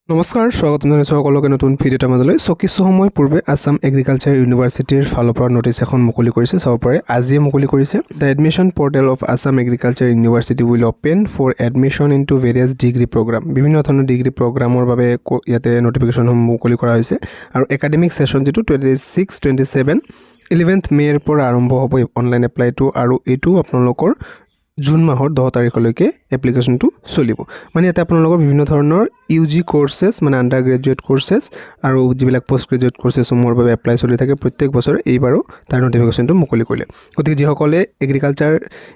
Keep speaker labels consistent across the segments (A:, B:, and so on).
A: নমস্কাৰ স্বাগতম জনাইছোঁ সকলোকে নতুন ভিডিঅ' এটা মাজলৈ কিছু সময় পূৰ্বে আছাম এগ্ৰিকালচাৰ ইউনিভাৰ্চিটিৰ ফালৰ পৰা নটিচ এখন মুকলি কৰিছে চাব পাৰে আজিয়ে মুকলি কৰিছে the admission portal of Assam agriculture university will open for admission into various degree programme বিভিন্ন ধৰণৰ ডিগ্ৰী প্ৰগ্ৰামৰ বাবে ইয়াতে নটিফিকেশ্যনসমূহ মুকলি কৰা হৈছে আৰু একাডেমিক সেশন যেটো 26-27 11th মে'ৰ পৰা আৰম্ভ হ'ব অনলাইন এপ্লাইটো আৰু এইটো আপোনালোকৰ জুন মাহৰ 10 তাৰিখলৈকে এপ্লিকেশনটো চলিব মানে ইয়াতে আপোনালোকৰ বিভিন্ন ধৰণৰ ইউজি কোৰ্সেছ মানে আন্ডাৰ গ্ৰেজুৱেট কোৰ্সেছ আৰু যিবিলাক পোষ্ট গ্ৰেজুৱেট কোৰ্সেছসমূহৰ বাবে এপ্লাই চলি থাকে প্ৰত্যেক বছৰে এইবাৰো তাৰ নটিফিকেশনটো মুকলি কৰিলে গতিকে যিসকলে এগ্ৰিকালচাৰ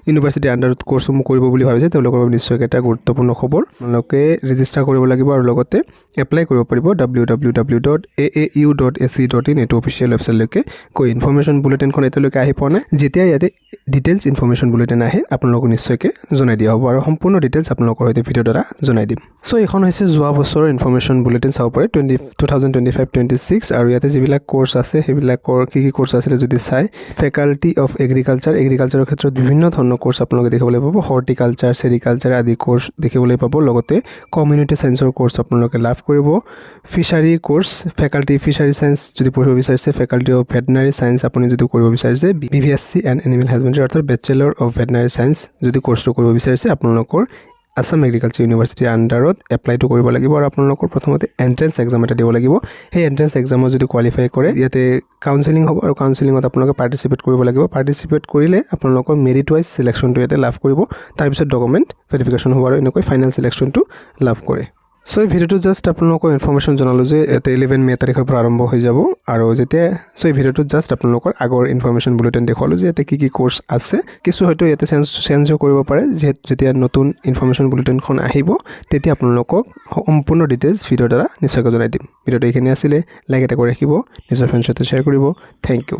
A: ইউনিভাৰ্চিটি আন্ডাৰত কোৰ্সসমূহ কৰিব বুলি ভাবিছে তেওঁলোকৰ বাবে নিশ্চয় এটা গুৰুত্বপূৰ্ণ খবৰ আপোনালোকে ৰেজিষ্টাৰ কৰিব লাগিব আৰু লগতে এপ্লাই কৰিব পাৰিব www.aau.ac.in এটো অফিচিয়েল ৱেবছাইটলৈকে গৈ ইনফৰমেশন বুলেটিনখন এতিয়ালৈকে আহি পোৱা নাই যেতিয়া ইয়াতে ডিটেইলছ ইনফৰমেশন বুলেটিন আহে আপোনালোকক নিশ্চয়কৈ জনাই দিয়া হ'ব আৰু সম্পূৰ্ণ ডিটেইলছ আপোনালোকৰ সৈতে ভিডিঅ' দ্বাৰা জনাই দিম এখন হৈছে যোৱা বছৰৰ ইনফৰমেশন বুলেটিন চাব পাৰে 2025-26 আৰু ইয়াতে যিবিলাক কোৰ্স আছে সেইবিলাকৰ কি কোৰ্স আছিল যদি চাই ফেকাল্টি অফ এগ্ৰিকালচাৰৰ ক্ষেত্ৰত বিভিন্ন ধৰণৰ কোৰ্স আপোনালোকে দেখিবলৈ পাব হৰ্টিকালচাৰ সেৰিকালচাৰ আদি কোৰ্স দেখিবলৈ পাব লগতে কমিউনিটি সায়েন্সৰ কোৰ্স আপোনালোকে লাভ কৰিব ফিশাৰী কোৰ্স ফেকাল্টি ফিশাৰী সায়েন্স যদি পঢ়িব বিচাৰিছে ফেকাল্টি অফ ভেটেনাৰী সায়েন্স আপুনি যদি কৰিব বিচাৰিছে BVSC এণ্ড এনিমেল হাজবেণ্ডাৰী অৰ্থাৎ বেচেলৰ অফ ভেটেনাৰী সায়েন্স যদি কোৰ্সটো কৰিব বিচাৰিছে আপোনালোকৰ আসাম এগ্ৰিকালচাৰ ইউনিভাৰ্চিটিৰ আন্ডাৰত এপ্লাইটো কৰিব লাগিব আৰু আপোনালোকৰ প্ৰথমতে এন্ট্ৰেন্স এক্সাম এটা দিব লাগিব সেই এন্ট্ৰেন্স এক্সামত যদি কোৱালিফাই কৰে ইয়াতে কাউন্সেলিং হ'ব আৰু কাউন্সেলিংত আপোনালোকে পাৰ্টিসিপেট কৰিব লাগিব পাৰ্টিসিপেট কৰিলে আপোনালোকৰ মেৰিট ওয়াইজ সিলেকশনটো ইয়াতে লাভ কৰিব তাৰ পিছত ডকুমেন্ট ভেৰিফিকেশন হ'ব আৰু এনেকৈ ফাইনাল সিলেকশনটো লাভ কৰে এই ভিডিওটো জাস্ট আপোনালোকৰ ইনফৰমেশন জনালো যে 11 মে তাৰিখৰ পৰা আৰম্ভ হৈ যাব আৰু যেতিয়া এই ভিডিওটো জাস্ট আপোনালোকৰ আগৰ ইনফৰমেশন বুলেটিন দেখালো যে ইয়াতে কি কোৰ্স আছে কিছু হয়তো ইয়াতে চেঞ্জ কৰিব পাৰে যেতিয়া নতুন ইনফৰমেশন বুলেটিনখন আহিব তেতিয়া আপোনালোকক সম্পূৰ্ণ ডিটেইলছ ভিডিঅ' দ্বাৰা নিশ্চয়কৈ জনাই দিম ভিডিওটো এইখিনি আছিল লাইক এটা কৰি ৰাখিব নিজৰ ফ্ৰেণ্ডৰ সৈতে শ্বেয়াৰ কৰিব থ্যাংক ইউ